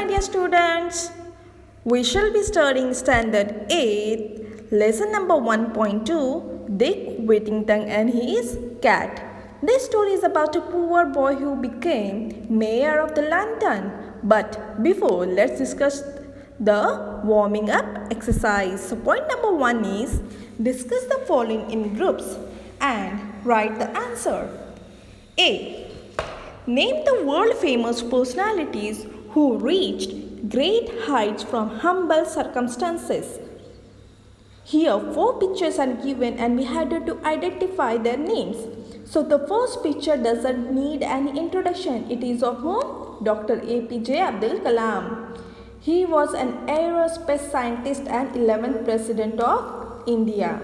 My dear students, we shall be studying Standard 8, lesson number 1.2, Dick Whittington and his cat. This story is about a poor boy who became mayor of the London. But before, let's discuss the warming up exercise. So point number 1 is discuss the following in groups and write the answer. A. Name the world famous personalities who reached great heights from humble circumstances. Here 4 pictures are given and we had to identify their names. So the first picture doesn't need any introduction. It is of whom? Dr. APJ Abdul Kalam. He was an aerospace scientist and 11th President of India.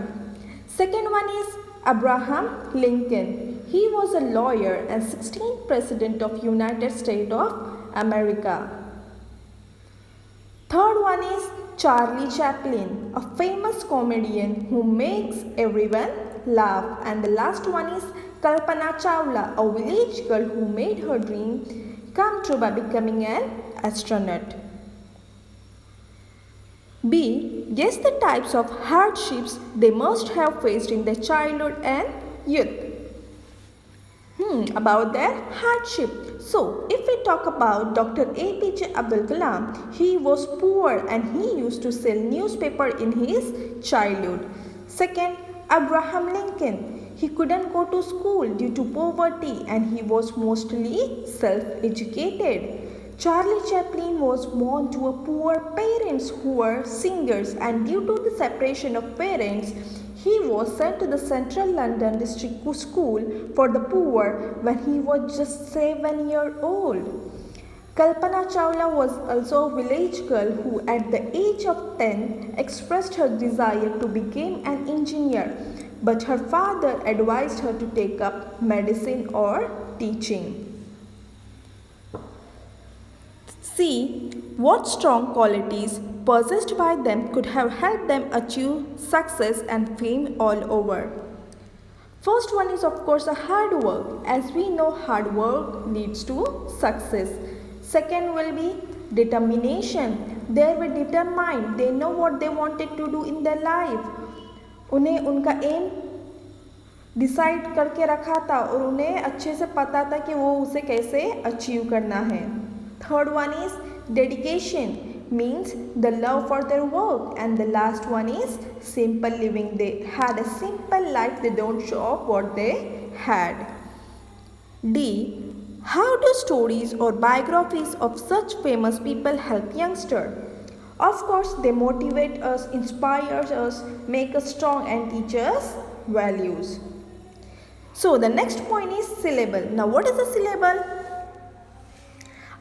Second one is Abraham Lincoln. He was a lawyer and 16th President of United States of America. Third one is Charlie Chaplin, a famous comedian who makes everyone laugh. And the last one is Kalpana Chawla, a village girl who made her dream come true by becoming an astronaut. B. Guess the types of hardships they must have faced in their childhood and youth. About their hardship. So, if we talk about Dr. APJ Abdul Kalam, he was poor and he used to sell newspaper in his childhood. Second, Abraham Lincoln. He couldn't go to school due to poverty and he was mostly self-educated. Charlie Chaplin was born to a poor parents who were singers, and due to the separation of parents, he was sent to the Central London District School for the Poor when he was just 7 years old. Kalpana Chawla was also a village girl who at the age of 10 expressed her desire to become an engineer, but her father advised her to take up medicine or teaching. See what strong qualities possessed by them could have helped them achieve success and fame all over. First one is of course a hard work. As we know, hard work leads to success. Second will be determination. They were determined. They know what they wanted to do in their life. उन्हें उनका M decide करके रखा था और उन्हें अच्छे से पता था कि वो उसे कैसे अचीव करना है. Third one is dedication, means the love for their work. And the last one is simple living. They had a simple life. They don't show off what they had. D. How do stories or biographies of such famous people help youngsters? Of course, they motivate us, inspire us, make us strong and teach us values. So the next point is syllable. Now what is a syllable?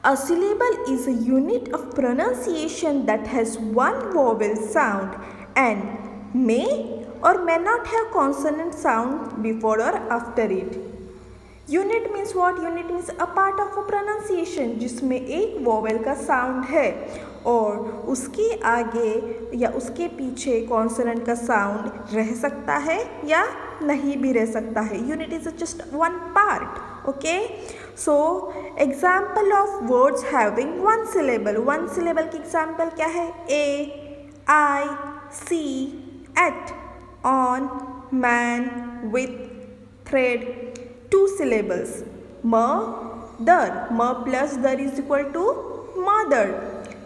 A syllable is a unit of pronunciation that has one vowel sound and may or may not have consonant sound before or after it. Unit means what? Unit means a part of a pronunciation जिसमें एक vowel का sound है और उसके आगे या उसके पीछे consonant का sound रह सकता है या नहीं भी रह सकता है. Unit is just one part. Okay. So example of words having one syllable. One syllable की example क्या है? A, I, see, at, on, man, with, thread. 2 syllables. Mother. M plus der is equal to mother.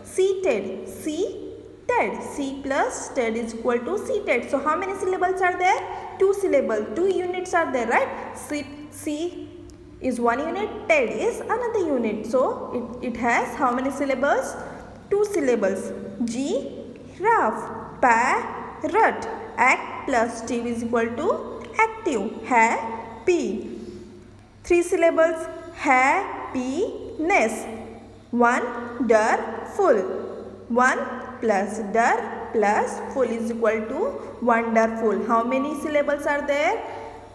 Seated. Seated. C plus ted is equal to seated. So how many syllables are there? 2 syllables. 2 units are there, right? C is 1 unit, ted is another unit. So it has how many syllables? 2 syllables. Giraffe, parrot. Act plus tive is equal to active. Happy. 3 syllables. Happiness. Wonderful. 1 plus der plus full is equal to wonderful. How many syllables are there?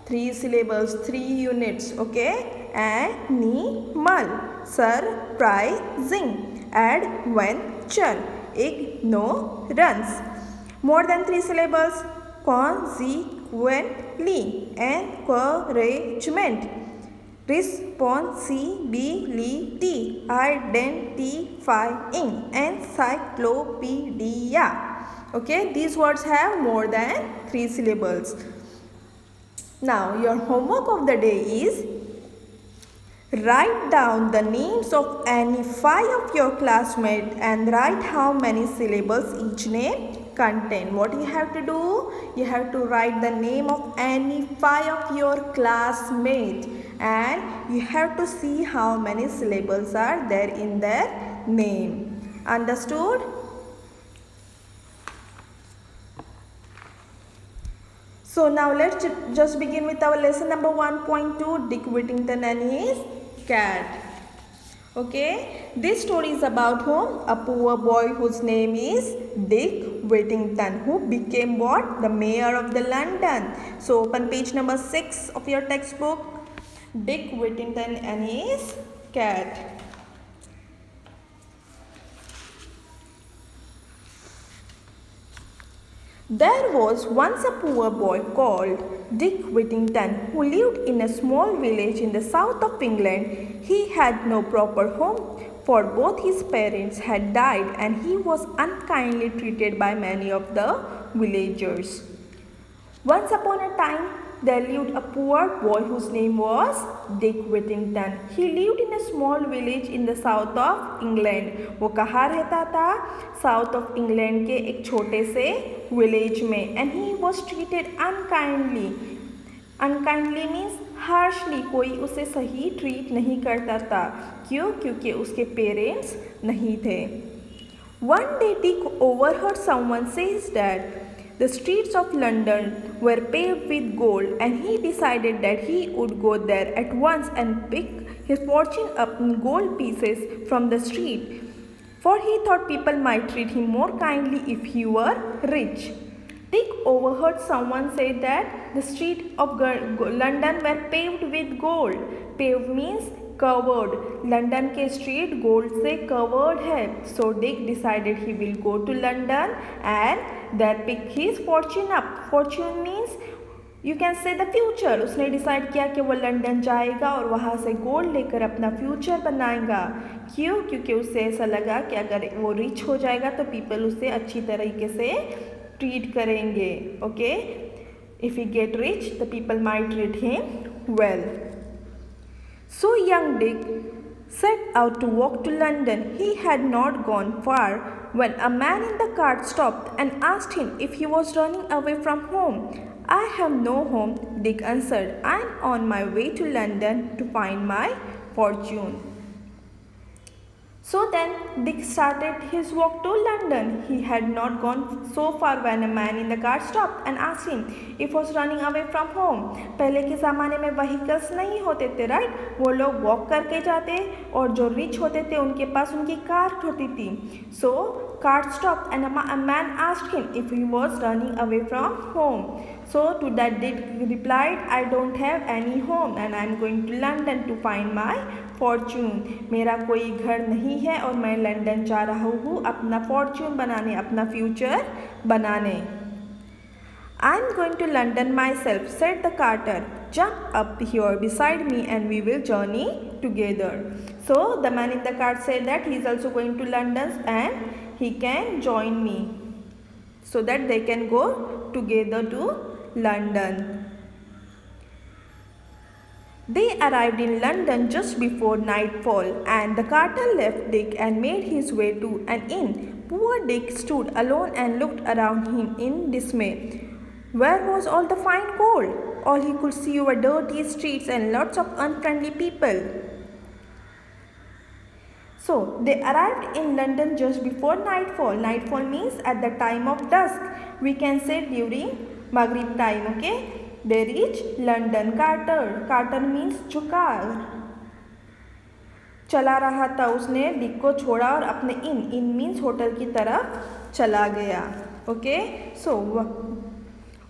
3 syllables, 3 units. Okay. Animal. Surprising. Adventure. Ignorance. More than 3 syllables. Consequently. Encouragement. responsibility, identifying, encyclopedia. Okay, these words have more than 3 syllables. Now, your homework of the day is write down the names of any 5 of your classmates and write how many syllables each name contain. What you have to do? You have to write the name of any 5 of your classmates and you have to see how many syllables are there in their name. Understood? So now let's just begin with our lesson number 1.2, Dick Whittington and his cat. Okay, this story is about whom? A poor boy whose name is Dick Whittington, who became what? The mayor of the London. So open page number 6 of your textbook, Dick Whittington and his cat. There was once a poor boy called Dick Whittington who lived in a small village in the south of England. He had no proper home, for both his parents had died and he was unkindly treated by many of the villagers. Once upon a time, there lived a poor boy whose name was Dick Whittington. He lived in a small village in the south of England. वो कहाँ रहता था? South of England के एक छोटे से village में. And he was treated unkindly. Unkindly means harshly. कोई उसे सही treat नहीं करता था. क्यों? क्योंकि उसके parents नहीं थे. One day Dick overheard someone says that the streets of London were paved with gold and he decided that he would go there at once and pick his fortune up in gold pieces from the street, for he thought people might treat him more kindly if he were rich. Dick overheard someone say that the streets of London were paved with gold. Paved means covered. London के street gold से covered है. So Dick decided he will go to London and there pick his fortune up. Fortune means you can say the future. उसने decide किया कि वो London जाएगा और वहाँ से गोल्ड लेकर अपना फ्यूचर बनाएगा. क्यों? क्योंकि उसे ऐसा लगा कि अगर वो रिच हो जाएगा तो पीपल उसे अच्छी तरीके से ट्रीट करेंगे. Okay, if he get rich, the people might treat him well. So young Dick set out to walk to London. He had not gone far when a man in the cart stopped and asked him if he was running away from home. I have no home, Dick answered. I am on my way to London to find my fortune. So then Dick started his walk to London. He had not gone so far when a man in the car stopped and asked him if he was running away from home. पहले के ज़माने में vehicles नहीं होते थे, right? वो लोग walk करके जाते और जो रिच होते थे उनके पास उनकी कार होती थी. So car stopped and a man asked him if he was running away from home. So to that Dick replied, I don't have any home and I am going to London to find my fortune. मेरा कोई घर नहीं है और मैं London जा रहा हूँ अपना फॉर्च्यून बनाने, अपना फ्यूचर बनाने. I am going to London myself, said the carter. Jump up here beside me and we will journey together. So the man in the cart said that he is also going to London and he can join me so that they can go together to London. They arrived in London just before nightfall and the carter left Dick and made his way to an inn. Poor Dick stood alone and looked around him in dismay. Where was all the fine gold? All he could see were dirty streets and lots of unfriendly people. So they arrived in London just before nightfall. Nightfall means at the time of dusk. We can say during Maghrib time, okay? They reached London. Carter means जो car चला रहा था उसने Dick को छोड़ा और अपने इन means hotel की तरफ चला गया. Okay, so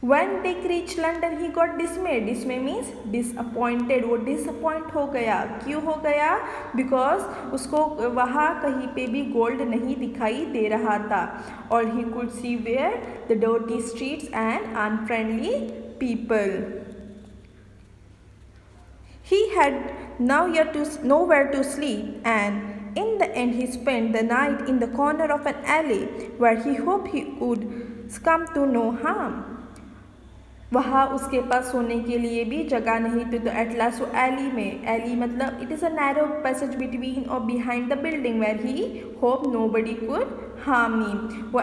when Dick reached London he got dismayed. Dismay means disappointed. वो disappoint हो गया. क्यों हो गया? Because उसको वहाँ कहीं पे भी गोल्ड नहीं दिखाई दे रहा था. और he could see where the dirty streets and unfriendly people. He had now he had nowhere to sleep, and in the end he spent the night in the corner of an alley where he hoped he would succumb to no harm. वहाँ उसके पास सोने के लिए भी जगह नहीं थी, तो एट लास्ट वो एली मतलब it is a narrow passage between और behind the building where he hope nobody could harm me. वो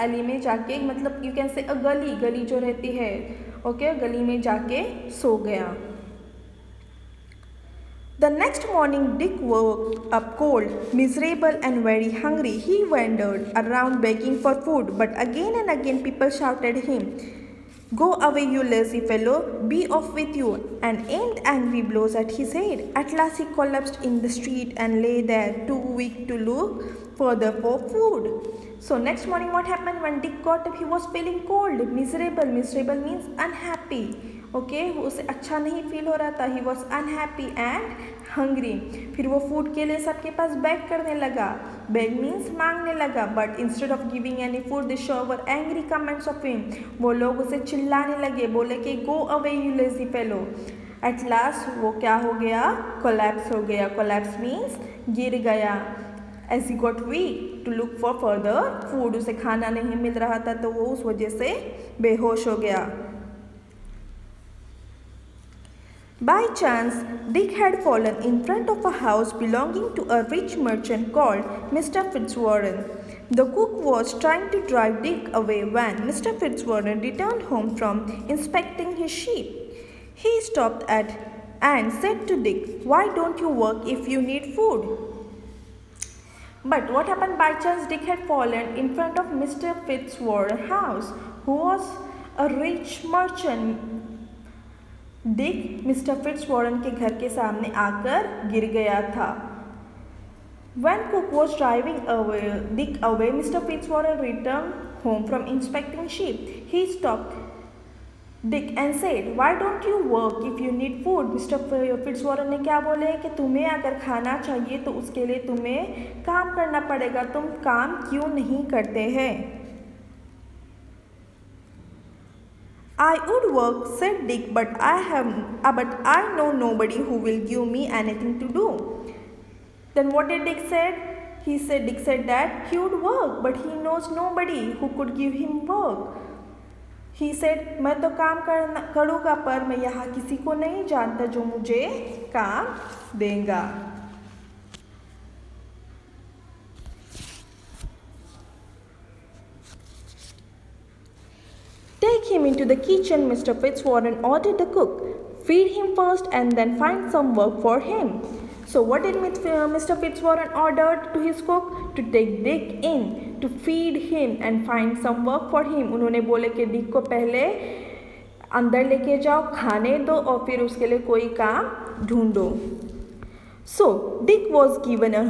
एली में जाके मतलब यू कैन से अ गली जो रहती है, ओके, गली में जाके सो गया. The next morning, Dick woke up cold, miserable and very hungry. He wandered around begging for food, but again and again people shouted him, "Go away, you lazy fellow, be off with you," and aimed angry blows at his head. At last he collapsed in the street and lay there, too weak to look further for food. So next morning what happened? When Dick got up, he was feeling cold, miserable. Miserable means unhappy. Okay, उसे अच्छा नहीं feel हो रहा था. He was unhappy and hungry. फिर वो food के लिए सबके पास बेग करने लगा. बेग मीन्स मांगने लगा. But instead of giving any food they shower angry comments of him. वो लोग उसे चिल्लाने लगे, बोले कि go away you lazy fellow. Eight last वो क्या हो गया? कोलैप्स हो गया. कोलैप्स मीन्स गिर गया. As he got weak to look for further food. उसे खाना नहीं मिल रहा था तो वो उस वजह से बेहोश हो गया. By chance, Dick had fallen in front of a house belonging to a rich merchant called Mr. Fitzwarren. The cook was trying to drive Dick away when Mr. Fitzwarren returned home from inspecting his sheep. He stopped and said to Dick, "Why don't you work if you need food?" But what happened? By chance, Dick had fallen in front of Mr. Fitzwarren's house, who was a rich merchant. Dick Mister Fitzwarren के घर के सामने आकर गिर गया था. When cook was driving Dick away, Mr. Fitzwarren returned home from inspecting sheep. He stopped Dick and said, "Why don't you work if you need food?" Mr. Fitzwarren ने क्या बोले कि तुम्हें अगर खाना चाहिए तो उसके लिए तुम्हें काम करना पड़ेगा. तुम काम क्यों नहीं करते हैं? "I would work," said Dick, but I know nobody who will give me anything to do." Then what did Dick said? Dick said that he would work, but he knows nobody who could give him work. He said, मैं तो काम करूँगा पर मैं यहाँ किसी को नहीं जानता जो मुझे काम देगा. "Take him into the kitchen," Mr. Fitzwarren ordered the cook. "Feed him first and then find some work for him." So what did Mr. Fitzwarren ordered to his cook? To take Dick in, to feed him and find some work for him. उन्होंने बोले कि Dick को पहले अंदर लेके जाओ, खाने दो और फिर उसके लिए कोई काम ढूंढो. So Dick was given a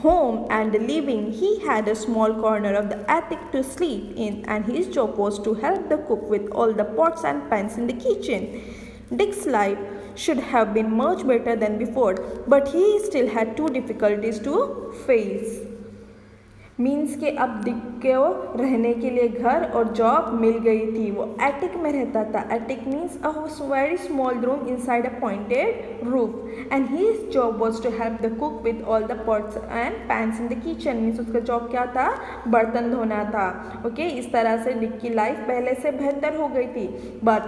home and a living. He had a small corner of the attic to sleep in, and his job was to help the cook with all the pots and pans in the kitchen. Dick's life should have been much better than before, but he still had two difficulties to face. Means कि अब Dick को रहने के लिए घर और job मिल गई थी. वो एटिक में रहता था. Attic means a very small room inside a pointed roof, and his job was to help the cook with all the pots and pans in the kitchen. Means उसका जॉब क्या था? बर्तन धोना था. ओके, इस तरह से डिक की लाइफ पहले से बेहतर हो गई थी. But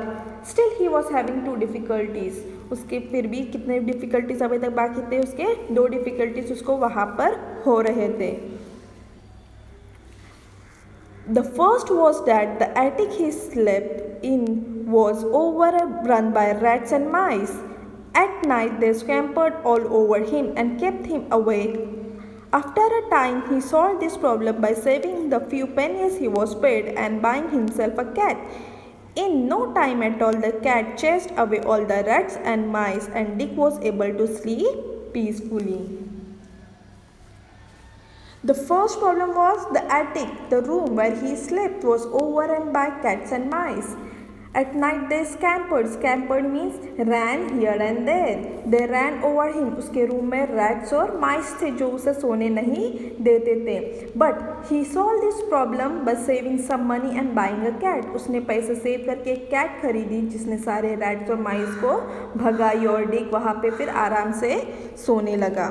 still he was having two difficulties. उसके फिर भी कितने डिफ़िकल्टीज अभी तक बाकी थे? उसके दो डिफ़िकल्टीज उसको वहाँ पर हो रहे थे. The first was that the attic he slept in was overrun by rats and mice. At night they scampered all over him and kept him awake. After a time he solved this problem by saving the few pennies he was paid and buying himself a cat. In no time at all the cat chased away all the rats and mice, and Dick was able to sleep peacefully. The first problem was the attic. The room where he slept was overrun by cats and mice. At night they scampered. Scampered means ran here and there. They ran over him. उसके room में rats और mice थे जो उसे सोने नहीं देते थे. But he solved this problem by saving some money and buying a cat. उसने पैसे सेव करके एक cat खरीदी जिसने सारे rats और mice को भगाई और डिक वहाँ पे फिर आराम से सोने लगा.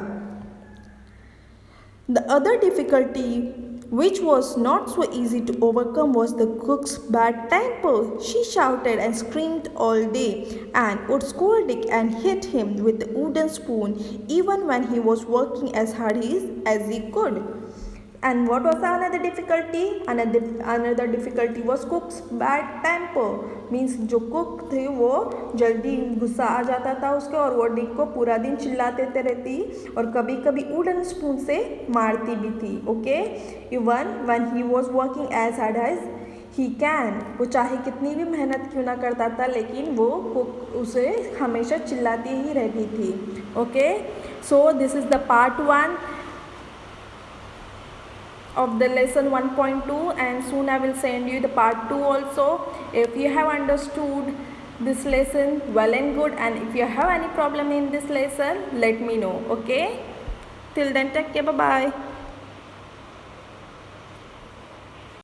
The other difficulty which was not so easy to overcome was the cook's bad temper. She shouted and screamed all day and would scold Dick and hit him with a wooden spoon even when he was working as hard as he could. And what was another difficulty? Another difficulty was cook's bad temper. Means जो cook थे वो जल्दी गुस्सा आ जाता था उसके और वो डिक को पूरा दिन चिल्लाते रहती और कभी कभी वुडन स्पून से मारती भी थी. Okay, even when he was working as hard as he can. वो चाहे कितनी भी मेहनत क्यों ना करता था लेकिन वो कुक उसे हमेशा चिल्लाती ही रहती थी. Okay, so this is the part 1 of the lesson 1.2 and soon I will send you the part 2 also. If you have understood this lesson, well and good, and if you have any problem in this lesson, let me know. Okay, till then take care, bye bye.